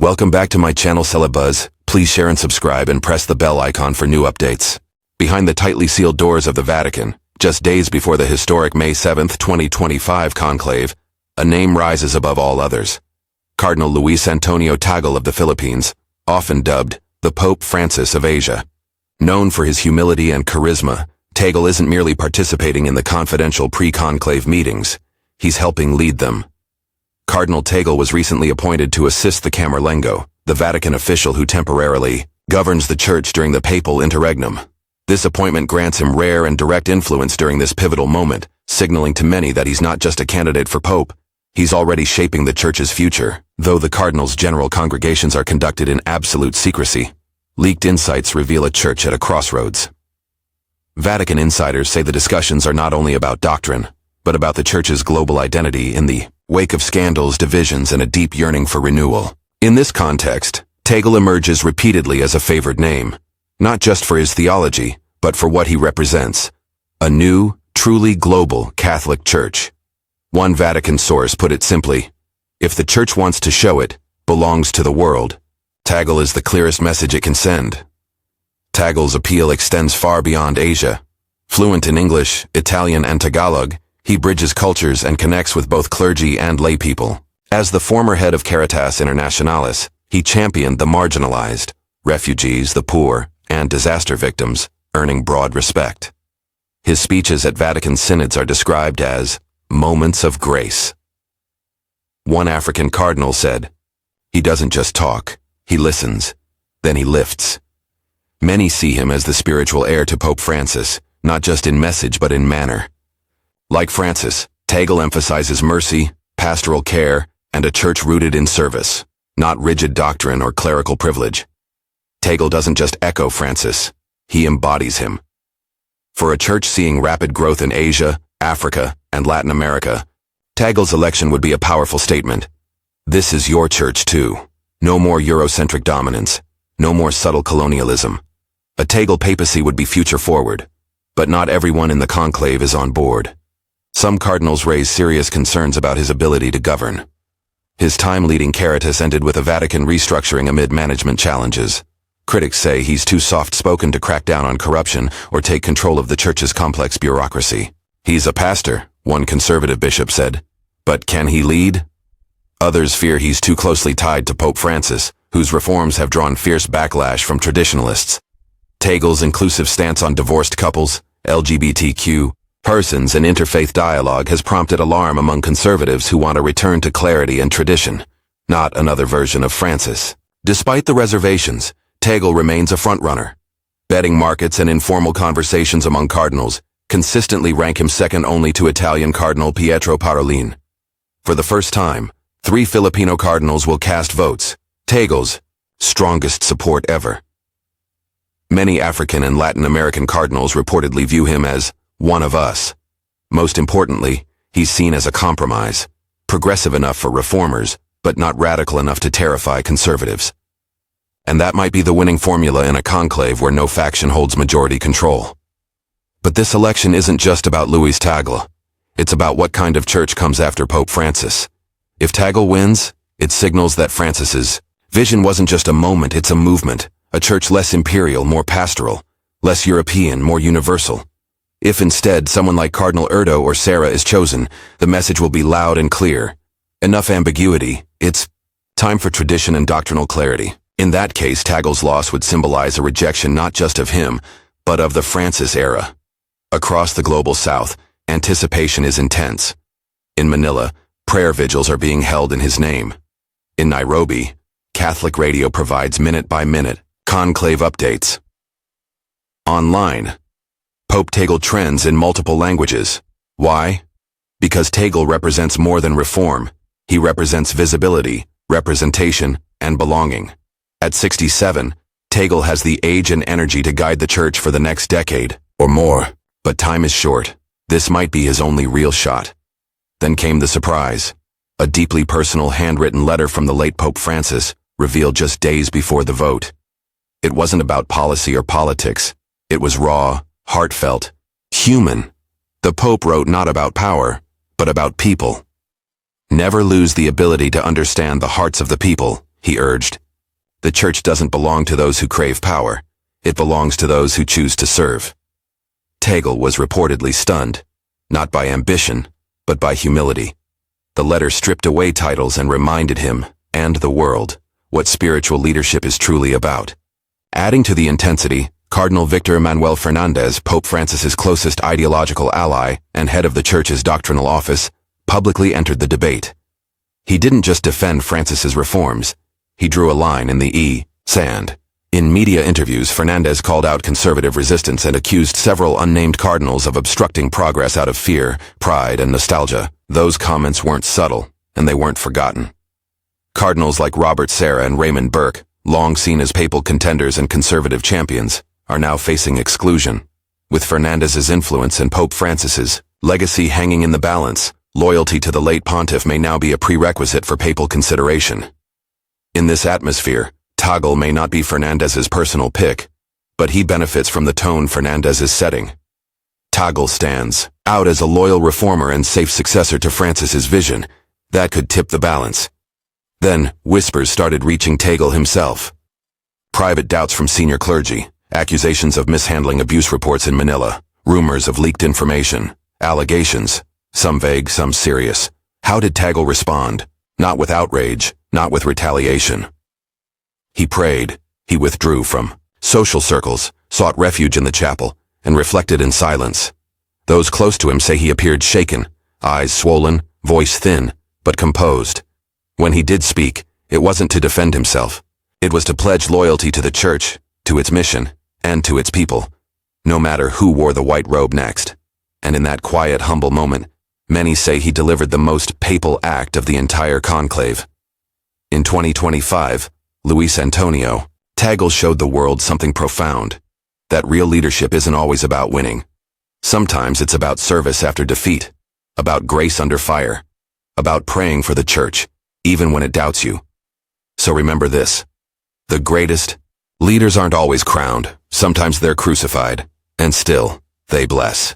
Welcome back to my channel Celebuzz. Please share and subscribe and press the bell icon for new updates. Behind the tightly sealed doors of the Vatican, just days before the historic May 7, 2025 conclave, a name rises above all others. Cardinal Luis Antonio Tagle of the Philippines, often dubbed the Pope Francis of Asia. Known for his humility and charisma, Tagle isn't merely participating in the confidential pre-conclave meetings, he's helping lead them. Cardinal Tagle was recently appointed to assist the Camerlengo, the Vatican official who temporarily governs the Church during the papal interregnum. This appointment grants him rare and direct influence during this pivotal moment, signaling to many that he's not just a candidate for Pope, he's already shaping the Church's future. Though the Cardinals' general congregations are conducted in absolute secrecy, leaked insights reveal a Church at a crossroads. Vatican insiders say the discussions are not only about doctrine, but about the Church's global identity in the wake of scandals, divisions, and a deep yearning for renewal. In this context, Tagle emerges repeatedly as a favored name, not just for his theology, but for what he represents: a new, truly global Catholic Church. One Vatican source put it simply, if the Church wants to show it belongs to the world, Tagle is the clearest message it can send. Tagle's appeal extends far beyond Asia. Fluent in English, Italian, and Tagalog, he bridges cultures and connects with both clergy and lay people. As the former head of Caritas Internationalis, he championed the marginalized, refugees, the poor, and disaster victims, earning broad respect. His speeches at Vatican synods are described as moments of grace. One African cardinal said, "He doesn't just talk, he listens, then he lifts." Many see him as the spiritual heir to Pope Francis, not just in message but in manner. Like Francis, Tagle emphasizes mercy, pastoral care, and a church rooted in service, not rigid doctrine or clerical privilege. Tagle doesn't just echo Francis, he embodies him. For a church seeing rapid growth in Asia, Africa, and Latin America, Tagle's election would be a powerful statement. This is your church too. No more Eurocentric dominance, no more subtle colonialism. A Tagle papacy would be future forward, but not everyone in the conclave is on board. Some cardinals raise serious concerns about his ability to govern. His time leading Caritas ended with a Vatican restructuring amid management challenges. Critics say he's too soft-spoken to crack down on corruption or take control of the Church's complex bureaucracy. He's a pastor, one conservative bishop said, but can he lead? Others fear he's too closely tied to Pope Francis, whose reforms have drawn fierce backlash from traditionalists. Tagle's inclusive stance on divorced couples, LGBTQ persons, and interfaith dialogue has prompted alarm among conservatives who want a return to clarity and tradition, not another version of Francis. Despite the reservations, Tagle remains a frontrunner. Betting markets and informal conversations among cardinals consistently rank him second only to Italian Cardinal Pietro Parolin. For the first time, 3 Filipino cardinals will cast votes, Tagle's strongest support ever. Many African and Latin American cardinals reportedly view him as one of us. Most importantly, he's seen as a compromise, progressive enough for reformers, but not radical enough to terrify conservatives. And that might be the winning formula in a conclave where no faction holds majority control. But this election isn't just about Luis Tagle. It's about what kind of church comes after Pope Francis. If Tagle wins, it signals that Francis's vision wasn't just a moment, it's a movement, a church less imperial, more pastoral, less European, more universal. If instead someone like Cardinal Erdo or Sarah is chosen, the message will be loud and clear. Enough ambiguity, it's time for tradition and doctrinal clarity. In that case, Tagle's loss would symbolize a rejection not just of him, but of the Francis era. Across the global south, anticipation is intense. In Manila, prayer vigils are being held in his name. In Nairobi, Catholic radio provides minute-by-minute conclave updates. Online, Pope Tagle trends in multiple languages. Why? Because Tagle represents more than reform. He represents visibility, representation, and belonging. At 67, Tagle has the age and energy to guide the Church for the next decade, or more. But time is short. This might be his only real shot. Then came the surprise. A deeply personal handwritten letter from the late Pope Francis, revealed just days before the vote. It wasn't about policy or politics. It was raw, heartfelt, human. The Pope wrote not about power, but about people. Never lose the ability to understand the hearts of the people, he urged. The church doesn't belong to those who crave power. It belongs to those who choose to serve. Tagle was reportedly stunned, not by ambition, but by humility. The letter stripped away titles and reminded him, and the world, what spiritual leadership is truly about. Adding to the intensity, Cardinal Victor Manuel Fernandez, Pope Francis's closest ideological ally and head of the church's doctrinal office, publicly entered the debate. He didn't just defend Francis's reforms, he drew a line in the sand. In media interviews, Fernandez called out conservative resistance and accused several unnamed cardinals of obstructing progress out of fear, pride, and nostalgia. Those comments weren't subtle, and they weren't forgotten. Cardinals like Robert Serra and Raymond Burke, long seen as papal contenders and conservative champions, are now facing exclusion. With Fernandez's influence and Pope Francis's legacy hanging in the balance, loyalty to the late pontiff may now be a prerequisite for papal consideration. In this atmosphere, Tagle may not be Fernandez's personal pick, but he benefits from the tone Fernandez is setting. Tagle stands out as a loyal reformer and safe successor to Francis's vision that could tip the balance. Then, whispers started reaching Tagle himself. Private doubts from senior clergy, accusations of mishandling abuse reports in Manila, rumors of leaked information, allegations, some vague, some serious. How did Tagle respond? Not with outrage, not with retaliation. He prayed, he withdrew from social circles, sought refuge in the chapel, and reflected in silence. Those close to him say he appeared shaken, eyes swollen, voice thin, but composed. When he did speak, it wasn't to defend himself. It was to pledge loyalty to the church, to its mission, and to its people, no matter who wore the white robe next. And in that quiet, humble moment, many say he delivered the most papal act of the entire conclave. In 2025, Luis Antonio Tagle showed the world something profound, that real leadership isn't always about winning. Sometimes it's about service after defeat, about grace under fire, about praying for the church, even when it doubts you. So remember this: the greatest leaders aren't always crowned, sometimes they're crucified, and still, they bless.